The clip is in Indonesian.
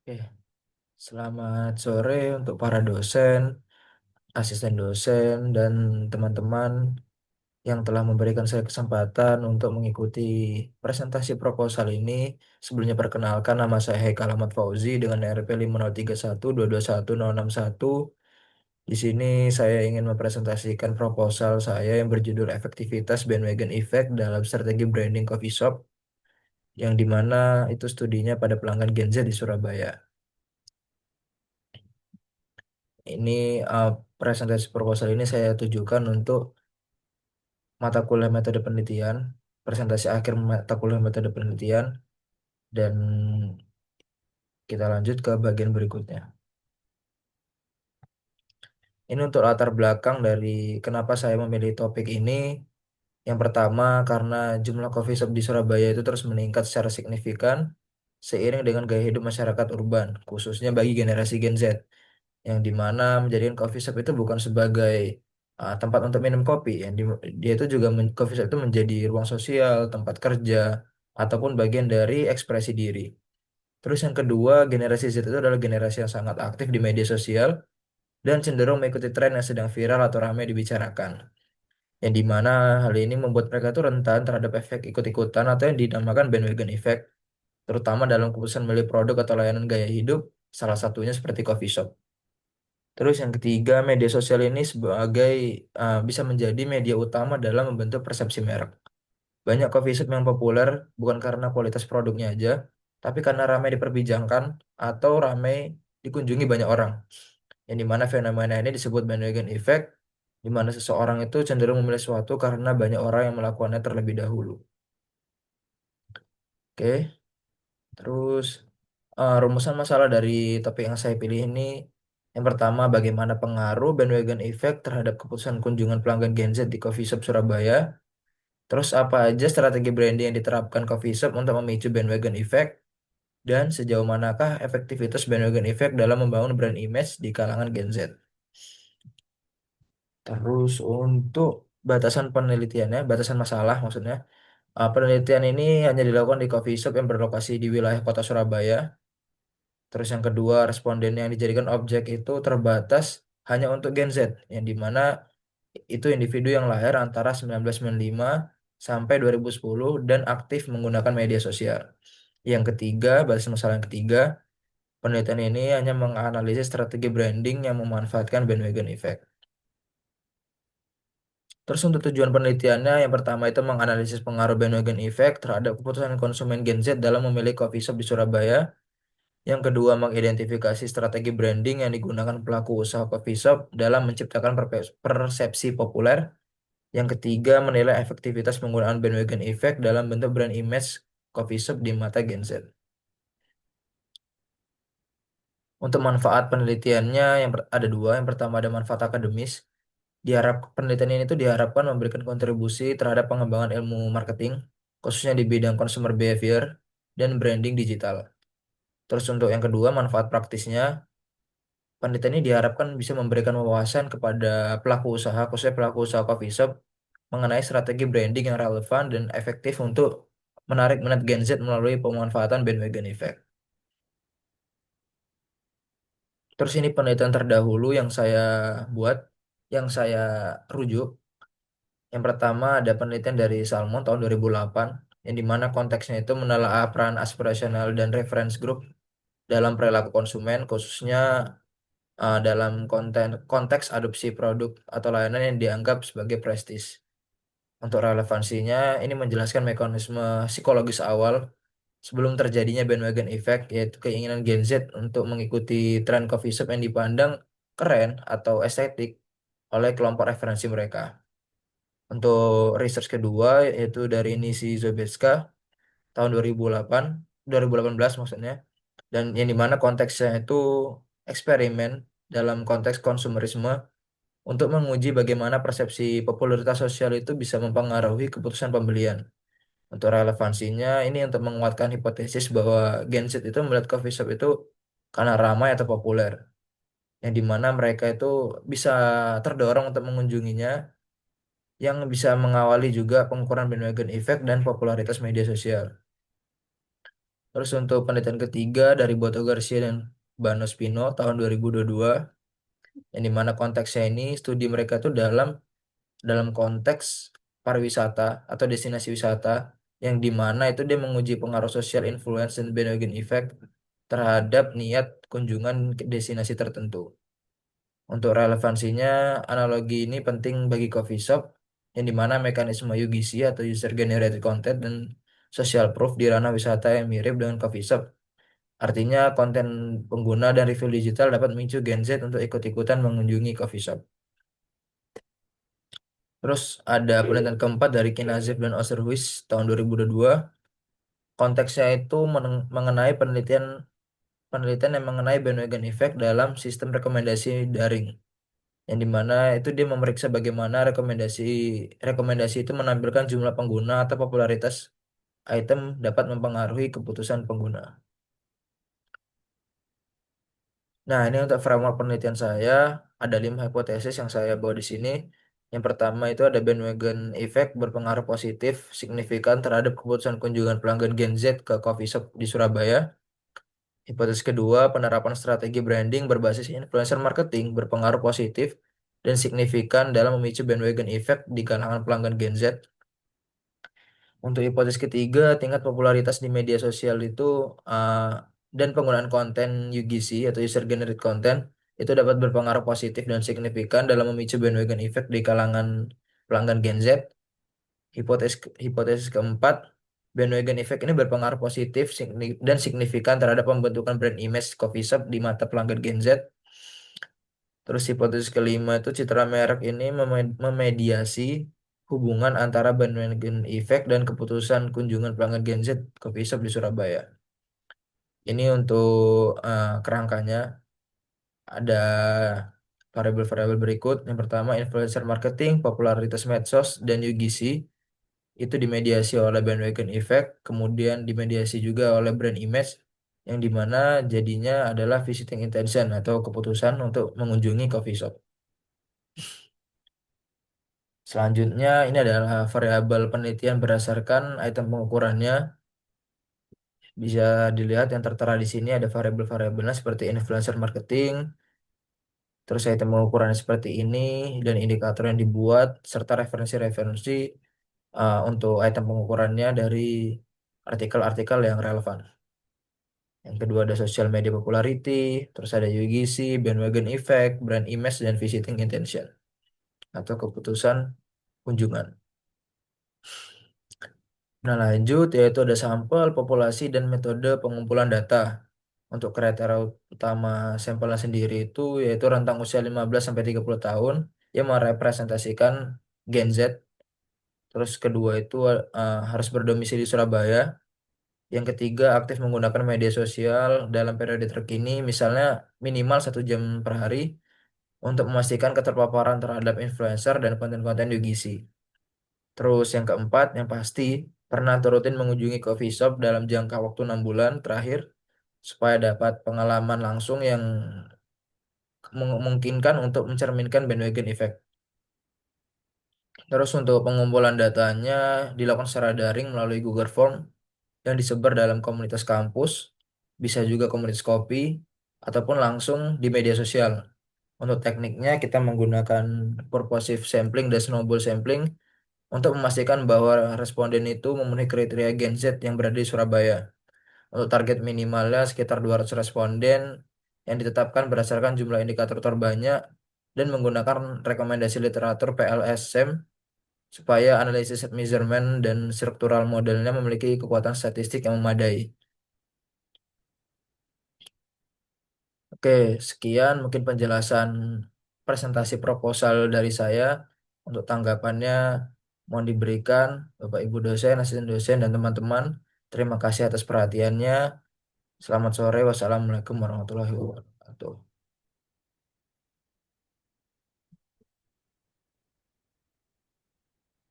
Oke, selamat sore untuk para dosen, asisten dosen, dan teman-teman yang telah memberikan saya kesempatan untuk mengikuti presentasi proposal ini. Sebelumnya perkenalkan, nama saya Haikal Ahmad Fauzi dengan RP 50312210061. Di sini saya ingin mempresentasikan proposal saya yang berjudul Efektivitas Bandwagon Effect dalam Strategi Branding Coffee Shop, yang dimana itu studinya pada pelanggan Gen Z di Surabaya. Ini uh, presentasi proposal ini saya tujukan untuk mata kuliah metode penelitian, presentasi akhir mata kuliah metode penelitian, dan kita lanjut ke bagian berikutnya. Ini untuk latar belakang dari kenapa saya memilih topik ini. Yang pertama, karena jumlah coffee shop di Surabaya itu terus meningkat secara signifikan seiring dengan gaya hidup masyarakat urban, khususnya bagi generasi Gen Z, yang dimana menjadikan coffee shop itu bukan sebagai tempat untuk minum kopi, dia itu juga coffee shop itu menjadi ruang sosial, tempat kerja, ataupun bagian dari ekspresi diri. Terus yang kedua, generasi Z itu adalah generasi yang sangat aktif di media sosial dan cenderung mengikuti tren yang sedang viral atau ramai dibicarakan. Yang dimana hal ini membuat mereka tuh rentan terhadap efek ikut-ikutan atau yang dinamakan bandwagon effect, terutama dalam keputusan memilih produk atau layanan gaya hidup, salah satunya seperti coffee shop. Terus yang ketiga, media sosial ini sebagai bisa menjadi media utama dalam membentuk persepsi merek. Banyak coffee shop yang populer bukan karena kualitas produknya aja, tapi karena ramai diperbincangkan atau ramai dikunjungi banyak orang. Yang dimana fenomena ini disebut bandwagon effect, di mana seseorang itu cenderung memilih sesuatu karena banyak orang yang melakukannya terlebih dahulu. Oke, terus rumusan masalah dari topik yang saya pilih ini, yang pertama, bagaimana pengaruh bandwagon effect terhadap keputusan kunjungan pelanggan Gen Z di coffee shop Surabaya. Terus apa aja strategi branding yang diterapkan coffee shop untuk memicu bandwagon effect, dan sejauh manakah efektivitas bandwagon effect dalam membangun brand image di kalangan Gen Z. Terus untuk batasan penelitiannya, batasan masalah maksudnya, penelitian ini hanya dilakukan di coffee shop yang berlokasi di wilayah kota Surabaya. Terus yang kedua, responden yang dijadikan objek itu terbatas hanya untuk Gen Z, yang dimana itu individu yang lahir antara 1995 sampai 2010 dan aktif menggunakan media sosial. Yang ketiga, batas masalah yang ketiga, penelitian ini hanya menganalisis strategi branding yang memanfaatkan bandwagon effect. Terus untuk tujuan penelitiannya, yang pertama itu menganalisis pengaruh bandwagon effect terhadap keputusan konsumen Gen Z dalam memilih coffee shop di Surabaya. Yang kedua, mengidentifikasi strategi branding yang digunakan pelaku usaha coffee shop dalam menciptakan persepsi populer. Yang ketiga, menilai efektivitas penggunaan bandwagon effect dalam bentuk brand image coffee shop di mata Gen Z. Untuk manfaat penelitiannya ada dua. Yang pertama ada manfaat akademis. Penelitian ini tuh diharapkan memberikan kontribusi terhadap pengembangan ilmu marketing, khususnya di bidang consumer behavior dan branding digital. Terus untuk yang kedua, manfaat praktisnya, penelitian ini diharapkan bisa memberikan wawasan kepada pelaku usaha, khususnya pelaku usaha coffee shop, mengenai strategi branding yang relevan dan efektif untuk menarik minat Gen Z melalui pemanfaatan bandwagon effect. Terus ini penelitian terdahulu yang saya buat, yang saya rujuk. Yang pertama ada penelitian dari Salmon tahun 2008, yang dimana konteksnya itu menelaah peran aspirasional dan reference group dalam perilaku konsumen, khususnya dalam konteks adopsi produk atau layanan yang dianggap sebagai prestis. Untuk relevansinya, ini menjelaskan mekanisme psikologis awal sebelum terjadinya bandwagon effect, yaitu keinginan Gen Z untuk mengikuti tren coffee shop yang dipandang keren atau estetik oleh kelompok referensi mereka. Untuk research kedua, yaitu dari Nisi Zobetska tahun 2018 maksudnya, dan yang dimana konteksnya itu eksperimen dalam konteks konsumerisme untuk menguji bagaimana persepsi popularitas sosial itu bisa mempengaruhi keputusan pembelian. Untuk relevansinya, ini untuk menguatkan hipotesis bahwa Gen Z itu melihat coffee shop itu karena ramai atau populer, yang dimana mereka itu bisa terdorong untuk mengunjunginya, yang bisa mengawali juga pengukuran bandwagon effect dan popularitas media sosial. Terus untuk penelitian ketiga dari Boto Garcia dan Bano Spino tahun 2022, yang dimana konteksnya ini studi mereka itu dalam konteks pariwisata atau destinasi wisata, yang dimana itu dia menguji pengaruh social influence dan bandwagon effect terhadap niat kunjungan ke destinasi tertentu. Untuk relevansinya, analogi ini penting bagi coffee shop, yang dimana mekanisme UGC atau user generated content dan social proof di ranah wisata yang mirip dengan coffee shop. Artinya konten pengguna dan review digital dapat memicu Gen Z untuk ikut-ikutan mengunjungi coffee shop. Terus ada penelitian keempat dari Kinazif dan Osterhuis tahun 2022. Konteksnya itu mengenai penelitian penelitian yang mengenai bandwagon effect dalam sistem rekomendasi daring, yang dimana itu dia memeriksa bagaimana rekomendasi rekomendasi itu menampilkan jumlah pengguna atau popularitas item dapat mempengaruhi keputusan pengguna. Nah, ini untuk framework penelitian saya, ada 5 hipotesis yang saya bawa di sini. Yang pertama itu ada bandwagon effect berpengaruh positif signifikan terhadap keputusan kunjungan pelanggan Gen Z ke coffee shop di Surabaya. Hipotesis kedua, penerapan strategi branding berbasis influencer marketing berpengaruh positif dan signifikan dalam memicu bandwagon effect di kalangan pelanggan Gen Z. Untuk hipotesis ketiga, tingkat popularitas di media sosial itu dan penggunaan konten UGC atau user generated content itu dapat berpengaruh positif dan signifikan dalam memicu bandwagon effect di kalangan pelanggan Gen Z. Hipotesis hipotesis keempat, bandwagon effect ini berpengaruh positif dan signifikan terhadap pembentukan brand image coffee shop di mata pelanggan Gen Z. Terus hipotesis kelima itu citra merek ini memediasi hubungan antara bandwagon effect dan keputusan kunjungan pelanggan Gen Z coffee shop di Surabaya. Ini untuk kerangkanya ada variabel-variabel berikut. Yang pertama, influencer marketing, popularitas medsos, dan UGC itu dimediasi oleh bandwagon effect, kemudian dimediasi juga oleh brand image, yang dimana jadinya adalah visiting intention atau keputusan untuk mengunjungi coffee shop. Selanjutnya, ini adalah variabel penelitian berdasarkan item pengukurannya. Bisa dilihat yang tertera di sini ada variabel-variabelnya seperti influencer marketing, terus item pengukurannya seperti ini, dan indikator yang dibuat, serta referensi-referensi untuk item pengukurannya dari artikel-artikel yang relevan. Yang kedua ada social media popularity, terus ada UGC, bandwagon effect, brand image, dan visiting intention atau keputusan kunjungan. Nah, lanjut yaitu ada sampel, populasi, dan metode pengumpulan data. Untuk kriteria utama sampelnya sendiri itu yaitu rentang usia 15 sampai 30 tahun yang merepresentasikan Gen Z. Terus kedua itu harus berdomisili di Surabaya. Yang ketiga aktif menggunakan media sosial dalam periode terkini, misalnya minimal 1 jam per hari untuk memastikan keterpaparan terhadap influencer dan konten-konten UGC. Terus yang keempat, yang pasti pernah rutin mengunjungi coffee shop dalam jangka waktu 6 bulan terakhir supaya dapat pengalaman langsung yang memungkinkan untuk mencerminkan bandwagon effect. Terus untuk pengumpulan datanya dilakukan secara daring melalui Google Form yang disebar dalam komunitas kampus, bisa juga komunitas kopi, ataupun langsung di media sosial. Untuk tekniknya kita menggunakan purposive sampling dan snowball sampling untuk memastikan bahwa responden itu memenuhi kriteria Gen Z yang berada di Surabaya. Untuk target minimalnya sekitar 200 responden yang ditetapkan berdasarkan jumlah indikator terbanyak dan menggunakan rekomendasi literatur PLS-SEM supaya analisis measurement dan struktural modelnya memiliki kekuatan statistik yang memadai. Oke, sekian mungkin penjelasan presentasi proposal dari saya. Untuk tanggapannya mohon diberikan Bapak Ibu dosen, asisten dosen, dan teman-teman. Terima kasih atas perhatiannya. Selamat sore. Wassalamualaikum warahmatullahi wabarakatuh.